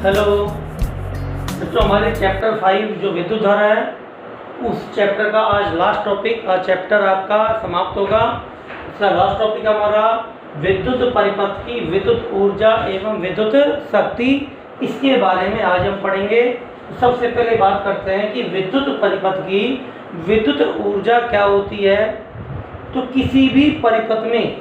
Hello बच्चों, हमारे chapter 5 जो विद्युत धारा है उस चैप्टर का आज लास्ट टॉपिक, आज चैप्टर आपका समाप्त होगा। इसका लास्ट टॉपिक हमारा विद्युत परिपथ की विद्युत ऊर्जा एवं विद्युत शक्ति, इसके बारे में आज हम पढ़ेंगे। सबसे पहले बात करते हैं कि विद्युत परिपथ की विद्युत ऊर्जा क्या होती है। तो किसी भी परिपथ में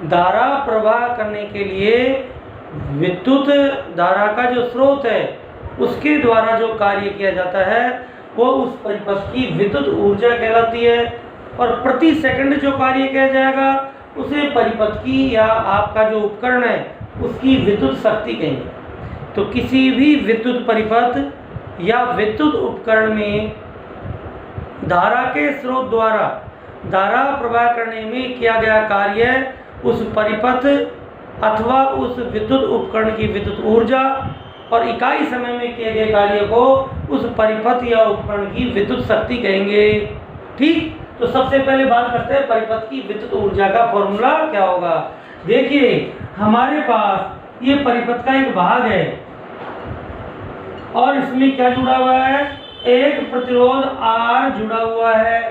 धारा प्रवाह करने के लिए विद्युत धारा का जो स्रोत है उसके द्वारा जो कार्य किया जाता है वो उस परिपथ की विद्युत ऊर्जा कहलाती है, और प्रति सेकंड जो कार्य किया जाएगा उसे परिपथ की या आपका जो उपकरण है उसकी विद्युत शक्ति कहेंगे। तो किसी भी विद्युत परिपथ या विद्युत उपकरण में धारा के स्रोत द्वारा धारा प्रवाह करने में किया गया कार्य उस परिपथ अथवा उस विद्युत उपकरण की विद्युत ऊर्जा और इकाई समय में किए गए कार्य को उस परिपथ या उपकरण की विद्युत शक्ति कहेंगे। ठीक, तो सबसे पहले बात करते हैं परिपथ की विद्युत ऊर्जा का फॉर्मूला क्या होगा। देखिए, हमारे पास ये परिपथ का एक भाग है और इसमें क्या जुड़ा हुआ है, एक प्रतिरोध R जुड़ा हुआ है।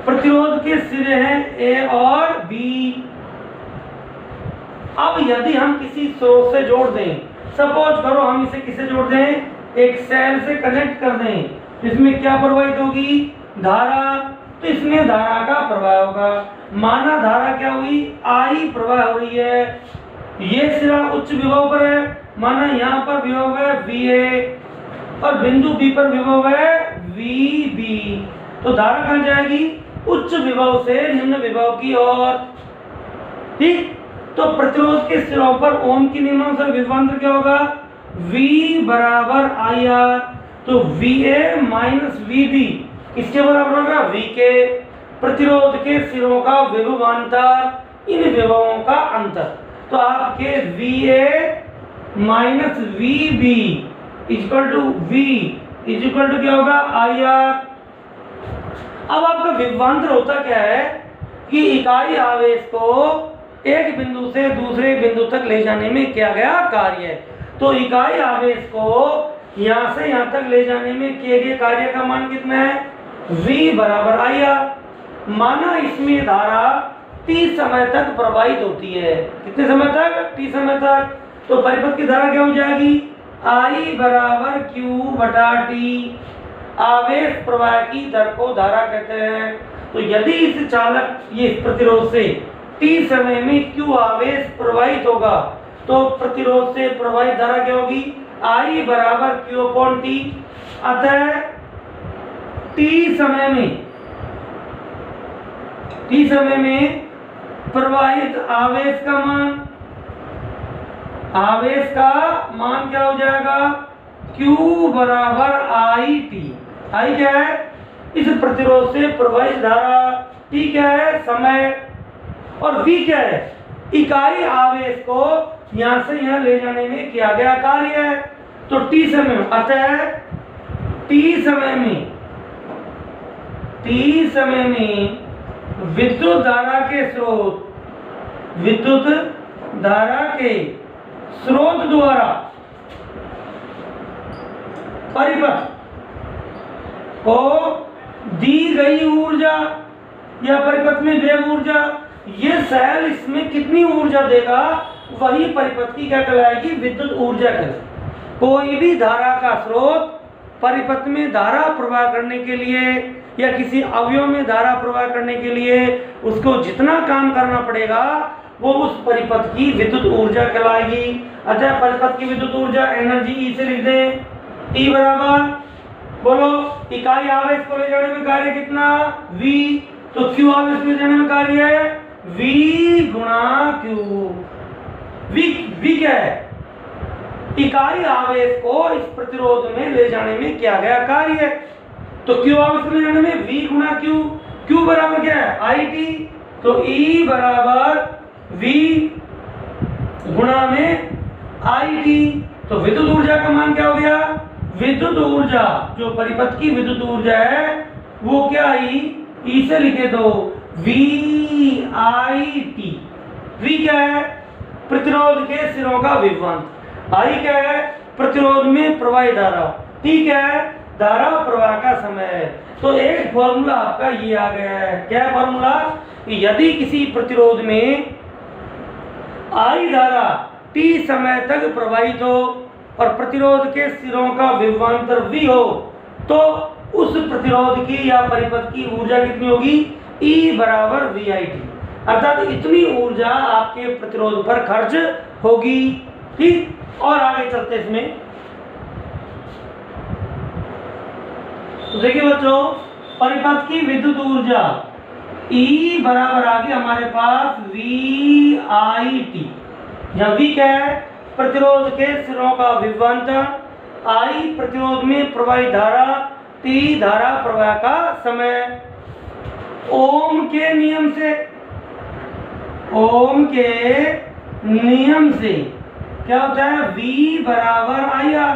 प्रतिरोध के सिरे हैं A और B। अब यदि हम किसी स्रोत से जोड़ दें, सपोज करो हम इसे किसे जोड़ दें, एक सेल से कनेक्ट कर दें, इसमें क्या प्रवाहित होगी, धारा। तो इसमें धारा का प्रवाह होगा। माना धारा क्या हुई, I प्रवाह हो रही है। ये सिरा उच्च विभव पर है, माना यहाँ पर विभव है VA और बिंदु B पर विभव है VB। तो धारा कहाँ जाएगी, उच्च विभव से निम्न विभव की ओर। ठीक, तो प्रतिरोध के सिरों पर ओम की निम्नानुसार विभवांतर क्या होगा, V बराबर IR। तो VA माइनस VB किसके बराबर होगा, V के। प्रतिरोध के सिरों का विभवांतर, इन विभवों का अंतर। तो आपके VA minus VB equal to V equal to क्या होगा, IR। अब आपका विभवांतर होता क्या है कि इकाई आवेश को एक बिंदु से दूसरे बिंदु तक ले जाने में किया गया कार्य है। तो इकाई आवेश को यहाँ से यहाँ तक ले जाने में किए गए कार्य का मान कितना है, V बराबर IR। माना इसमें धारा T समय तक प्रवाहित होती है। कितने समय तक, T समय तक। तो परिपथ की धारा क्या हो जाएगी, I बराबर Q बटा T। आवेश प्रवाह की दर को धारा कहते हैं। तो यदि इस चालक ये प्रतिरोध से T समय में Q आवेश प्रवाहित होगा तो प्रतिरोध से प्रवाहित धारा क्या होगी, I बराबर Q अपॉन T। अतः T समय में प्रवाहित आवेश का मान क्या हो जाएगा, Q बराबर IT। I क्या है, इस प्रतिरोध से प्रवाहित धारा, T क्या है, समय, और V क्या है, इकाई आवेश को यहां से यहां ले जाने में किया गया कार्य है। तो T समय में, अतः T समय में विद्युत धारा के स्रोत द्वारा परिपथ को दी गई ऊर्जा या परिपथ में व्यय ऊर्जा, ये सेल इसमें कितनी ऊर्जा देगा वही परिपथ की क्या कहलाएगी, विद्युत ऊर्जा कहलाएगी। कोई भी धारा का स्रोत परिपथ में धारा प्रवाह करने के लिए या किसी अवयव में धारा प्रवाह करने के लिए उसको जितना काम करना पड़ेगा वो उस परिपथ की विद्युत ऊर्जा कहलाएगी। अतः परिपथ की विद्युत ऊर्जा एनर्जी E से लिख दें, E बराबर, बोलो, इकाई आवेश को ले जाने में कार्य कितना, V। तो Q आवेश को ले जाने में कार्य है V गुणा Q। V क्या है, इकाई आवेश को इस प्रतिरोध में ले जाने में किया गया कार्य है। तो Q आवेश को ले जाने में V गुणा Q। Q बराबर क्या है, IT। तो E बराबर V गुणा में IT। तो विद्युत ऊर्जा का मान क्या हो गया, विद्युत ऊर्जा जो परिपथ की विद्युत ऊर्जा है वो क्या आई, E से लिखे दो, VIT। V क्या है, प्रतिरोध के सिरों का विभवांतर। I क्या है, प्रतिरोध में प्रवाहित धारा, ठीक है, धारा प्रवाह का समय। तो एक फॉर्मूला आपका ये आ गया है, क्या फॉर्मूला, कि यदि किसी प्रतिरोध में I धारा t समय तक प्रवाहित हो और प्रतिरोध के सिरों का विभवांतर V हो, तो उस प्रतिरोध की या परिपथ की ऊर्जा कितनी होगी, E बराबर VIT, अर्थात इतनी ऊर्जा आपके प्रतिरोध पर खर्च होगी, ठीक। और आगे चलते इसमें, तो देखिए बच्चों, परिपथ की विद्युत ऊर्जा E बराबर आ गई हमारे पास VIT, यहाँ V क्या है, प्रतिरोध के सिरों का विभवांतर, I प्रतिरोध में प्रवाहित धारा, T धारा प्रवाह का समय। ओम के नियम से, ओम के नियम से क्या होता है, V बराबर IR,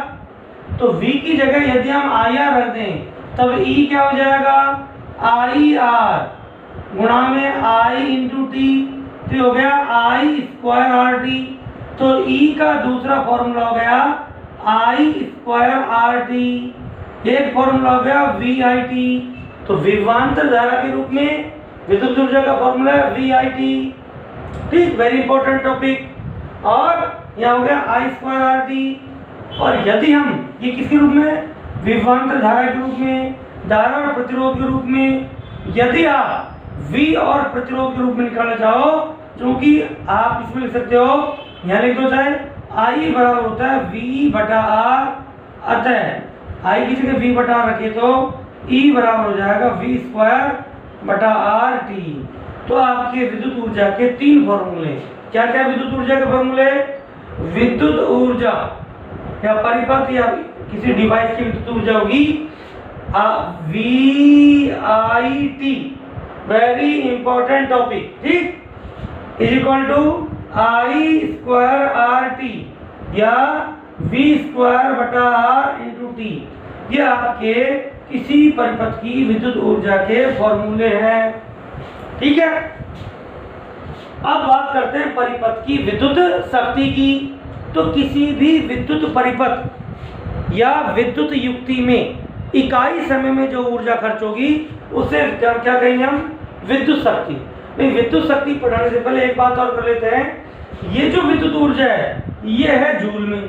तो V की जगह यदि हम IR रख दें तब E क्या हो जाएगा, IR गुणा में I इंटू टी, तो हो गया I स्क्वायर RT। तो E का दूसरा फॉर्मूला हो गया I स्क्वायर RT, एक फॉर्मूला हो गया VIT। तो विभवांतर धारा के रूप में विद्युत ऊर्जा का फॉर्मूला है VIT, ठीक, वेरी इंपॉर्टेंट टॉपिक। और यहाँ हो गया I स्क्वायर RT। और यदि हम ये किसके रूप में, विभवांतर धारा के रूप में, धारा और प्रतिरोध के रूप में, यदि आप V और प्रतिरोध के रूप में निकालना चाहो, क्योंकि आप इसमें लिख सकते हो, यहाँ लिख दो चाहे I बराबर होता है V बटा R, अतः I की जगह V बटा R रखे तो E बराबर हो जाएगा V स्क्वायर बटा RT। तो आपके विद्युत ऊर्जा के तीन फॉर्मूले, क्या क्या विद्युत ऊर्जा के फॉर्मूले, विद्युत ऊर्जा या परिपथ या किसी डिवाइस की विद्युत ऊर्जा होगी VIT, वेरी इंपॉर्टेंट टॉपिक, ठीक, is equal to I square RT या V स्क्वायर बटा R इंटू टी। ये आपके किसी परिपथ की विद्युत ऊर्जा के फॉर्मूले हैं, ठीक है। अब बात करते हैं परिपथ की विद्युत शक्ति की। तो किसी भी विद्युत परिपथ या विद्युत युक्ति में इकाई समय में जो ऊर्जा खर्च होगी उसे क्या कहेंगे हम, विद्युत शक्ति। नहीं, विद्युत शक्ति पढ़ाने से पहले एक बात और कर लेते हैं, ये जो विद्युत ऊर्जा है ये है जूल में,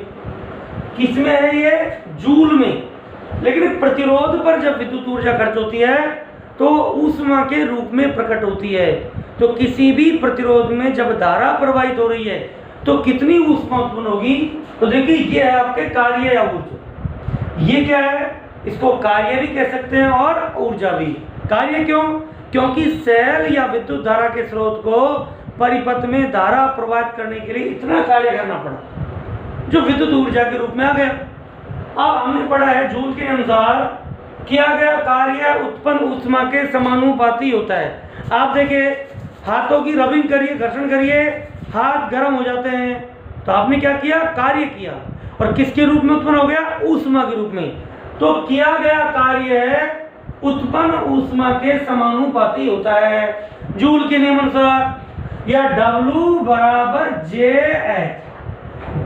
किसमें है ये, जूल में। लेकिन प्रतिरोध पर जब विद्युत ऊर्जा खर्च होती है तो ऊष्मा के रूप में प्रकट होती है। तो किसी भी प्रतिरोध में जब धारा प्रवाहित हो रही है तो कितनी ऊष्मा उत्पन्न होगी, तो देखिए ये है आपके कार्य या ऊर्जा। ये क्या है, इसको कार्य भी कह सकते हैं और ऊर्जा भी। कार्य क्यों, क्योंकि सेल या विद्युत धारा के स्रोत को परिपथ में धारा प्रवाहित करने के लिए इतना कार्य करना पड़ा जो विद्युत ऊर्जा के रूप में आ गया। अब हमने पढ़ा है जूल के अनुसार किया गया कार्य उत्पन्न ऊष्मा के समानुपाती होता है। आप देखिए, हाथों की रबिंग करिए, घर्षण करिए, हाथ गर्म हो जाते हैं, तो आपने क्या किया, कार्य किया, और किसके रूप में उत्पन्न हो गया, ऊष्मा के रूप में। तो किया गया कार्य उत्पन्न ऊष्मा के समानुपाती होता है जूल के नियम अनुसार, या W बराबर JH,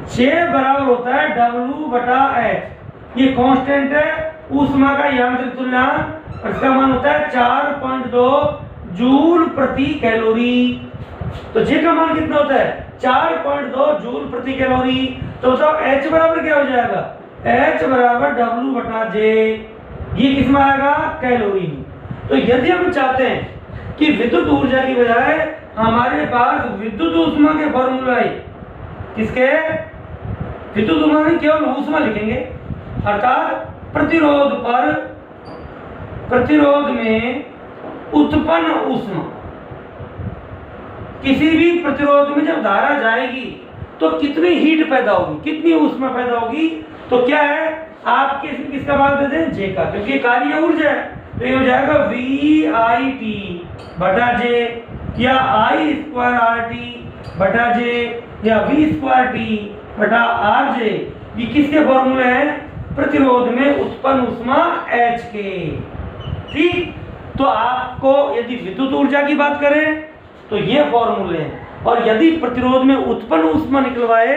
J बराबर होता है W बटा H। ये कांस्टेंट है ऊष्मा का यांत्रिक तुल्यांक, और इसका मान होता है 4.2 जूल प्रति कैलोरी। तो J का मान कितना होता है, 4.2 जूल प्रति कैलोरी। तो बताओ H बराबर क्या हो जाएगा, H बराबर W बटा J। ये किसमें आएगा, कैलोरी। तो यदि हम चाहते हैं कि विद्युत ऊर्जा की बजाय हमारे पास विद्युत ऊष्मा के फॉर्मूला है, किसके, विद्युत ऊष्मा नहीं, केवल ऊष्मा लिखेंगे, अर्थात प्रतिरोध पर, प्रतिरोध में उत्पन्न ऊष्मा। किसी भी प्रतिरोध में जब धारा जाएगी तो कितनी हीट पैदा होगी, कितनी ऊष्मा पैदा होगी, तो क्या है, आप किसका भाग दे दें, J का, क्योंकि ये कार्य ऊर्जा है। तो ये हो जाएगा VIT बटा J, या I स्क्वायर RT बटा J, या V स्क्वायर T बटा RJ। ये किसके फॉर्मूले हैं, प्रतिरोध में उत्पन्न ऊष्मा H के, ठीक। तो आपको यदि विद्युत ऊर्जा की बात करें तो ये फॉर्मूले हैं, और यदि प्रतिरोध में उत्पन्न ऊष्मा निकलवाए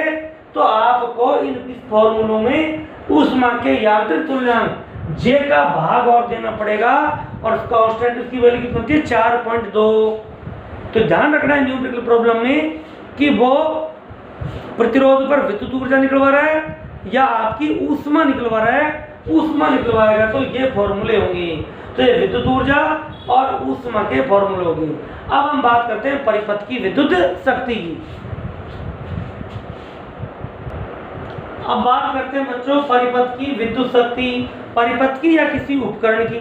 तो आपको इस फॉर्मूलों में ऊष्मा के यांत्रिक तुल्यांक J का भाग और देना पड़ेगा और कांस्टेंट उसकी वैल्यू कितनी होती है 4.2। तो ध्यान रखना है न्यूमेरिकल प्रॉब्लम में कि वो प्रतिरोध पर विद्युत ऊर्जा निकलवा रहा है या आपकी ऊष्मा निकलवा रहा है। ऊष्मा निकलवाएगा तो ये फॉर्मूले होंगे, तो ये विद्युत ऊर्जा और ऊष्मा के फॉर्मूले होंगे। अब हम बात करते हैं परिपथ की विद्युत शक्ति की। अब बात करते हैं बच्चों परिपथ की विद्युत शक्ति, परिपथ की या किसी उपकरण की।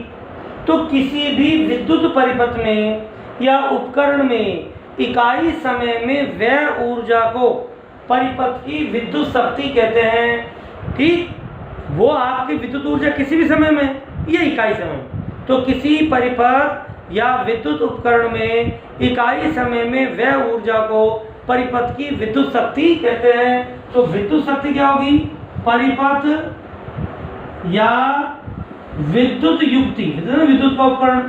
तो किसी भी विद्युत परिपथ में या उपकरण में इकाई समय में व्यय ऊर्जा को परिपथ की विद्युत शक्ति कहते हैं। ठीक, वो आपकी विद्युत ऊर्जा किसी भी समय में या इकाई समय, तो किसी परिपथ या विद्युत उपकरण में इकाई समय में व्यय ऊर्जा को परिपथ की विद्युत शक्ति कहते हैं। तो विद्युत शक्ति क्या होगी? परिपथ या विद्युत युक्ति, विद्युत का उपकरण,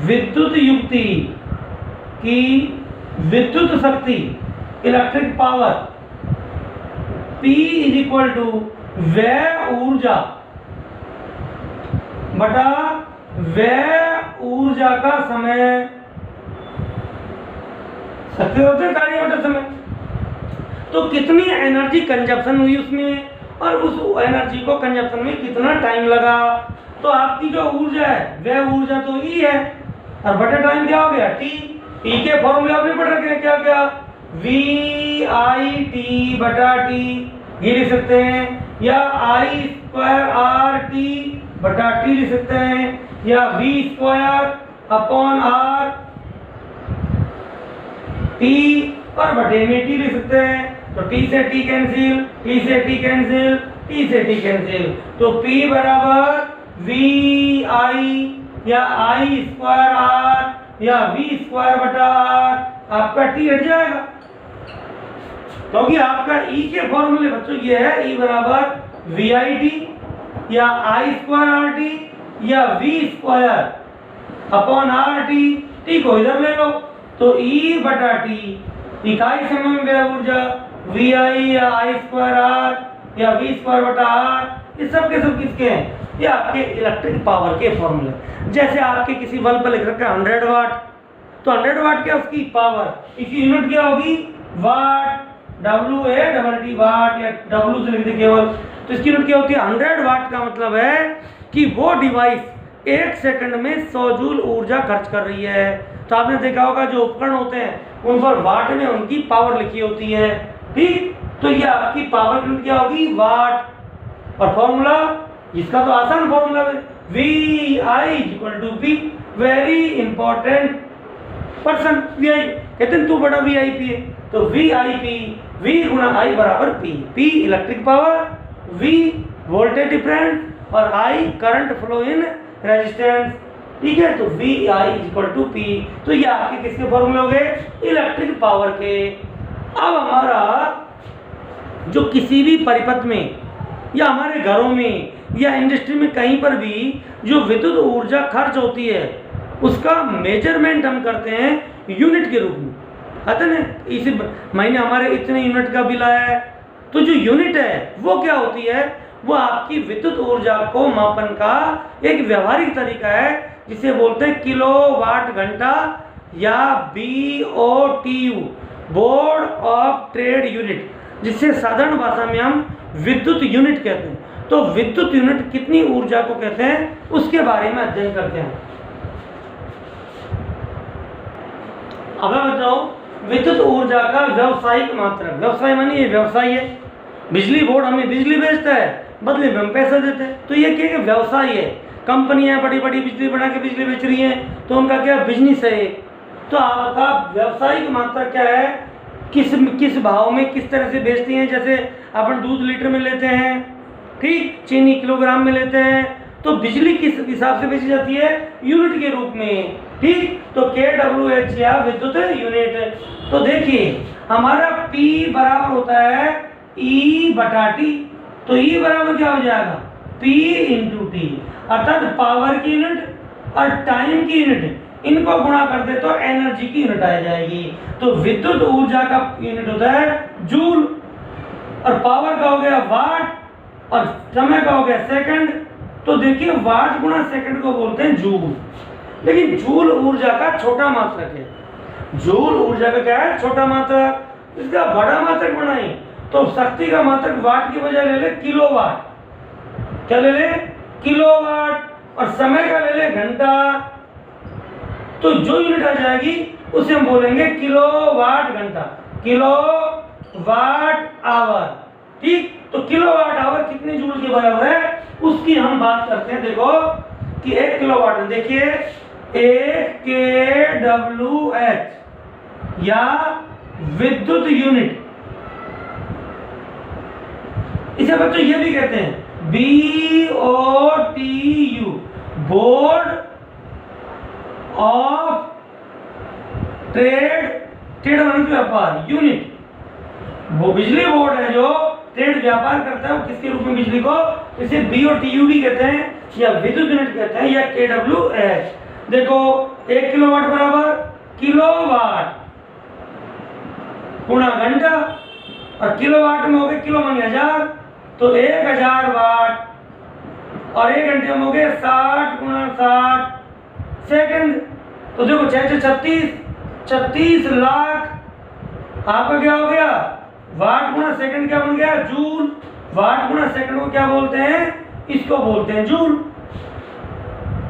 विद्युत युक्ति की विद्युत शक्ति electric power P is equal to व्यय ऊर्जा बटा व्यय ऊर्जा का समय, शक्ति होते हैं कार्य बटा समय। तो कितनी एनर्जी कंजप्शन हुई उसमें और उस एनर्जी को कंजप्शन में कितना टाइम लगा। तो आपकी जो ऊर्जा है व्यय ऊर्जा तो E है और बटा टाइम क्या हो गया T। E के फॉर्मूले आपने पढ़ रखे हैं क्या क्या, VIT बटा T ये लिख सकते हैं, या I2RT बटा T लिख सकते हैं, या V2 अपॉन R T और बटे में T लिख सकते हैं। तो T से T कैंसिल, T से T कैंसिल, T से T कैंसिल, तो P बराबर VI या I2R या V2 बटा R, आपका T हट जाएगा क्योंकि आपका E के फॉर्मूले बच्चों ये है E बराबर VIT या I2RT या V2 अपॉन RT। T को इधर ले लो तो E बटा T इकाई समय में व्यय ऊर्जा VI या I2R या V2 बटा R, ये सब के सब किसके हैं? ये आपके इलेक्ट्रिक पावर के फॉर्मूले। जैसे आपके किसी बल्ब पर लिख रखा है 100 वाट, तो 100 वाट क्या उसकी पावर, इसकी यूनिट क्या होगी वाट, WA वाट या W से लिख दे केवल, तो इसकी यूनिट क्या होती है 100 वाट। का मतलब है कि वो डिवाइस 1 सेकंड में 100 जूल ऊर्जा खर्च कर रही है। तो आपने देखा होगा जो उपकरण होते हैं उन पर वाट में उनकी पावर लिखी होती है। ठीक, तो ये आपकी पावर यूनिट क्या होगी वाट। और फॉर्मूला इसका तो आसान फॉर्मूला है VI=P, very important person VI कहते हैं, तू बड़ा VIP है तो VIP V गुणा I बराबर P। P electric power, V voltage difference और I current flow in resistance. ठीक है, तो VI=P। तो ये आपके किसके फॉर्मूले हो गए? इलेक्ट्रिक पावर के। अब हमारा जो किसी भी परिपथ में या हमारे घरों में या इंडस्ट्री में कहीं पर भी जो विद्युत ऊर्जा खर्च होती है उसका मेजरमेंट हम करते हैं यूनिट के रूप में। आता है ना, इसी महीने हमारे इतने यूनिट का बिल आया है, तो जो यूनिट है वो क्या होती है? वो आपकी विद्युत ऊर्जा को मापन का एक व्यवहारिक तरीका है जिसे बोलते हैं किलोवाट घंटा या BOTU, board of trade unit, जिसे साधारण भाषा में हम विद्युत यूनिट कहते हैं। तो विद्युत यूनिट कितनी ऊर्जा को कहते हैं उसके बारे में अध्ययन करते हैं। अब बताओ विद्युत ऊर्जा का व्यावसायिक मात्रक, व्यवसाय मानिए व्यवसाय है, बिजली बोर्ड हमें बिजली बेचता है, बदले में हम पैसा देते हैं, तो ये क्या व्यवसाय है। कंपनियां बड़ी बड़ी बिजली बना के बिजली बेच रही हैं तो उनका क्या बिजनेस है। तो आपका व्यावसायिक मात्रक क्या है, किस भाव में किस तरह से बेचती हैं। जैसे अपन दूध लीटर में लेते हैं, ठीक, चीनी किलोग्राम में लेते हैं, तो बिजली किस हिसाब से बेची जाती है? यूनिट के रूप में। ठीक, तो kWh या विद्युत यूनिट। तो देखिए हमारा P बराबर होता है E बटा T, तो E बराबर क्या हो जाएगा P इंटू T, अर्थात पावर की यूनिट और टाइम की यूनिट, इनको गुणा कर दे तो एनर्जी की यूनिट आ जाएगी। तो विद्युत ऊर्जा का यूनिट होता है जूल। और पावर का हो गया वाट और समय का हो गया सेकंड। तो देखिए वाट गुणा सेकंड को बोलते हैं जूल, लेकिन जूल ऊर्जा का छोटा मात्रक है। जूल ऊर्जा का क्या है? छोटा मात्रक। इसका बड़ा मात्रक बनाई तो शक्ति का मात्रक वाट की बजाय ले ले किलोवाट। क्या ले ले? किलोवाट। और समय का ले ले घंटा। तो जो यूनिट आ जाएगी उसे हम बोलेंगे किलोवाट घंटा, किलोवाट आवर। ठीक, तो किलोवाट आवर कितने जूल के बराबर है उसकी हम बात करते हैं। देखो कि 1 किलोवाट में देखिए 1 kWh या विद्युत यूनिट, इसे बच्चों ये भी कहते हैं BOTU, बोर्ड ऑफ ट्रेड व्यापार यूनिट। वो बिजली बोर्ड है जो ट्रेड व्यापार करता है, वो किसके रूप में बिजली को, इसे BOTU भी कहते हैं या विद्युत यूनिट कहते हैं या kWh। देखो 1 किलोवाट बराबर किलोवाट गुणा घंटा, और किलोवाट में हो गए किलो मानी 1000, तो 1000 वाट, और 1 घंटे में हो गए 60 गुणा 60 सेकंड। तो देखो 6 36 लाख। आपका क्या हो गया? वाट गुणा सेकंड क्या बन गया? जूल। वाट गुणा सेकंड को क्या बोलते हैं? इसको बोलते हैं जूल।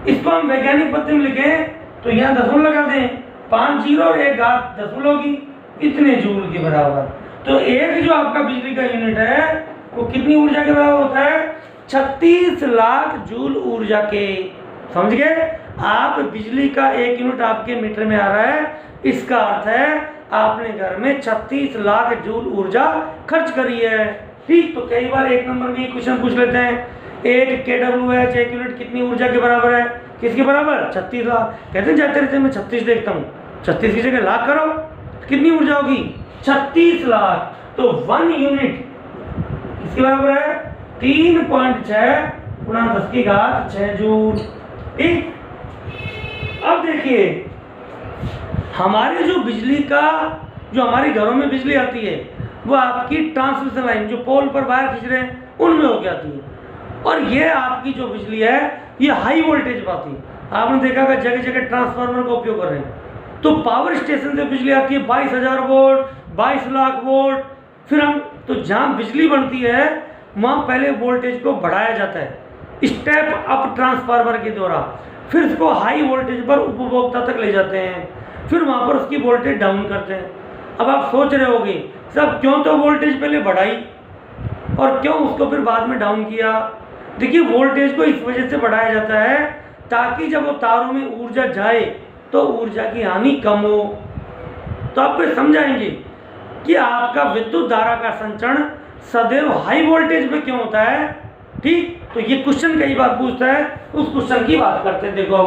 इसको हम वैज्ञानिक पद्धति में लिखें तो यहाँ दशमलव लगा दें, 5 जीरो और 1 घात दशमलव की, इतने जूल के बराबर। तो एक जो आपका बिजली का यूनिट है वो कितनी ऊर्जा के बराबर होता है? 36 लाख जूल ऊर्जा के। समझ गए? आप बिजली का 1 यूनिट आपके मीटर में आ रहा है, इसका अर्थ है आपने घर में 36 लाख जूल ऊर्जा खर्च करी है। ठीक, तो कई बार 1 नंबर में क्वेश्चन पूछ लेते हैं 1 kWh 1 यूनिट कितनी ऊर्जा के बराबर है? किसके बराबर? 36 लाख। कहते हैं जाते रहते मैं 36 देखता हूँ, 36 की जगह लाख करो, कितनी ऊर्जा होगी? 36 लाख। तो 1 यूनिट किसके बराबर है? 3.6 गुणा 10 की घात 6 जूल। ठीक, अब देखिए हमारे जो बिजली का, जो हमारे घरों में बिजली आती है वो आपकी ट्रांसमिशन लाइन, जो पोल पर वायर खींच रहे हैं उनमें होकर आती है, और ये आपकी जो बिजली है ये हाई वोल्टेज पर आती है। आपने देखा होगा जगह जगह ट्रांसफार्मर का उपयोग कर रहे हैं। तो पावर स्टेशन से बिजली आती है 22,000 वोल्ट, 22 लाख वोल्ट। फिर हम तो जहाँ बिजली बनती है वहाँ पहले वोल्टेज को बढ़ाया जाता है स्टेप अप ट्रांसफार्मर के द्वारा, फिर उसको हाई वोल्टेज पर उपभोक्ता तक ले जाते हैं, फिर वहाँ पर उसकी वोल्टेज डाउन करते हैं। अब आप सोच रहे होंगे सब क्यों तो वोल्टेज पहले बढ़ाई और क्यों उसको फिर बाद में डाउन किया। देखिए वोल्टेज को इस वजह से बढ़ाया जाता है ताकि जब वो तारों में ऊर्जा जाए तो ऊर्जा की हानि कम हो। तो आप फिर समझाएंगे कि आपका विद्युत धारा का संचरण सदैव हाई वोल्टेज पे क्यों होता है। ठीक, तो ये क्वेश्चन कई बार पूछता है, उस क्वेश्चन की बात करते हैं। देखो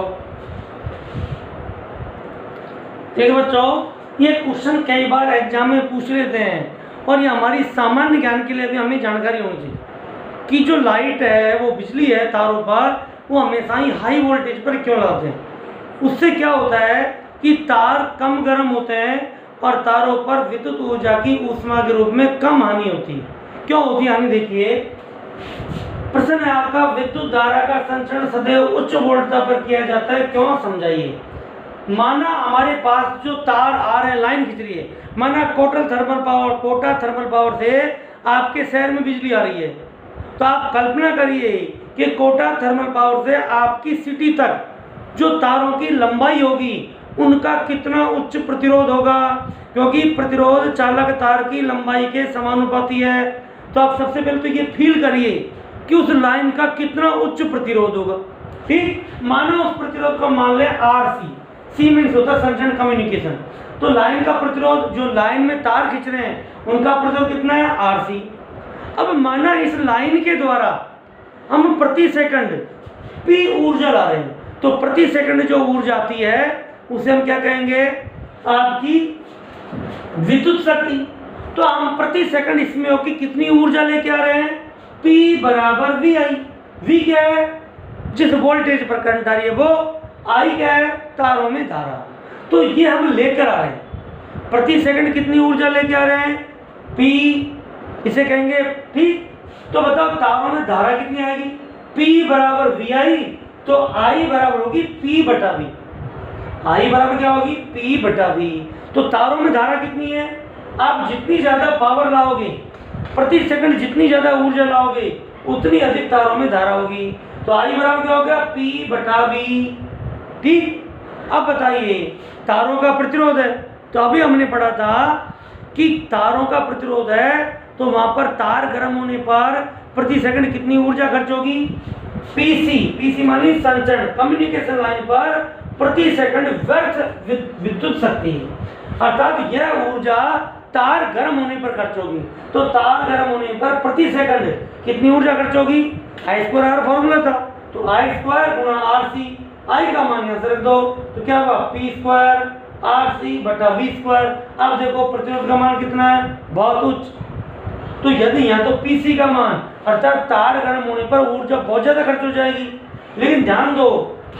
बच्चों, ये क्वेश्चन कई बार एग्जाम में पूछ लेते हैं और ये हमारी सामान्य ज्ञान के लिए भी हमें जानकारी होनी चाहिए कि जो लाइट है, वो बिजली है तारों पर, वो हमेशा ही हाई वोल्टेज पर क्यों लगाते हैं। उससे क्या होता है कि तार कम गर्म होते हैं और तारों पर विद्युत ऊर्जा की ऊष्मा के रूप में कम हानि होती है। क्यों होती है हानि? देखिए प्रश्न है आपका, विद्युत धारा का संचरण सदैव उच्च वोल्टता पर किया जाता है, क्यों? समझाइए। माना हमारे पास जो तार आ रहे हैं, लाइन खींच रही है, माना कोटा थर्मल पावर से आपके शहर में बिजली आ रही है, तो आप कल्पना करिए कि कोटा थर्मल पावर से आपकी सिटी तक जो तारों की लंबाई होगी उनका कितना उच्च प्रतिरोध होगा, क्योंकि प्रतिरोध चालक तार की लंबाई के समानुपाती है। तो आप सबसे पहले तो ये फील करिए कि उस लाइन का कितना उच्च प्रतिरोध होगा। ठीक, मानो उस प्रतिरोध को मान ले RC, C मीन्स होता है संचरण कम्युनिकेशन। तो लाइन का प्रतिरोध, जो लाइन में तार खींच रहे हैं उनका प्रतिरोध कितना है? RC। अब माना इस लाइन के द्वारा हम प्रति सेकंड P ऊर्जा ला रहे हैं, तो प्रति सेकंड जो ऊर्जा आती है उसे हम क्या कहेंगे? आपकी विद्युत शक्ति। तो हम प्रति सेकंड इसमें हो कि कितनी ऊर्जा लेके आ रहे हैं? P बराबर VI। V क्या है? जिस वोल्टेज पर करंट आ रही है वो, I क्या है? तारों में धारा। तो ये हम लेकर आ रहे हैं, प्रति सेकंड कितनी ऊर्जा लेके आ रहे हैं? P इसे कहेंगे ठीक। तो बताओ तारों में धारा कितनी आएगी, P बराबर VI, तो I बराबर होगी P बटा V। I बराबर क्या होगी, P बटा V। तो तारों में धारा कितनी है, आप जितनी ज्यादा पावर लाओगे, प्रति सेकंड जितनी ज्यादा ऊर्जा लाओगे, उतनी अधिक तारों में धारा होगी। तो I बराबर क्या हो गया, P बटा V। ठीक। अब बताइए तारों का प्रतिरोध है, तो अभी हमने पढ़ा था कि तारों का प्रतिरोध है तो वहां पर तार गर्म होने पर प्रति सेकंड कितनी ऊर्जा खर्च होगी, पीसी मानी संचरण, कम्युनिकेशन लाइन पर प्रति सेकंड व्यर्थ विद्युत शक्ति, अर्थात यह ऊर्जा तार गर्म होने पर खर्च होगी। तो तार गर्म होने पर प्रति सेकंड कितनी ऊर्जा खर्च होगी, I² फॉर्मूला था, तो I² गुणा RC, I का मान यहां से रख दो, तो क्या होगा P² RC बटा V²। अब देखो प्रतिरोध का मान कितना है, बहुत उच्च, तो यदि यहाँ तो PC का मान अर्थात तार गर्म होने पर ऊर्जा बहुत ज्यादा खर्च हो जाएगी, लेकिन ध्यान दो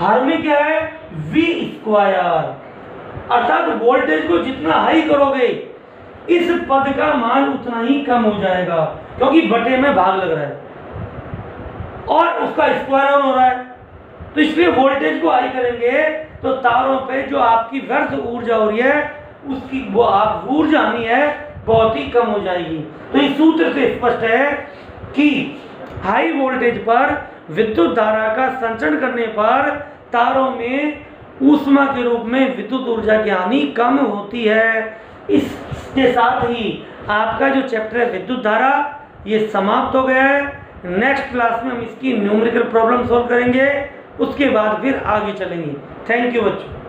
हर में क्या है V², अर्थात वोल्टेज को जितना हाई करोगे इस पद का मान उतना ही कम हो जाएगा, क्योंकि बटे में भाग लग रहा है और उसका स्क्वायर हो रहा है। तो इसलिए वोल्टेज को हाई करेंगे तो तारों पे जो आपकी व्यर्थ ऊर्जा हो रही है उसकी वो आप ऊर्जा हानि है बहुत ही कम हो जाएगी। तो इस सूत्र से स्पष्ट है कि हाई वोल्टेज पर विद्युत धारा का संचरण करने पर तारों में ऊष्मा के रूप में विद्युत ऊर्जा की हानि कम होती है। इसके साथ ही आपका जो चैप्टर है विद्युत धारा ये समाप्त हो गया है। नेक्स्ट क्लास में हम इसकी न्यूमेरिकल प्रॉब्लम सॉल्व करेंगे, उसके बाद फिर आगे चलेंगे। थैंक यू बच्चों।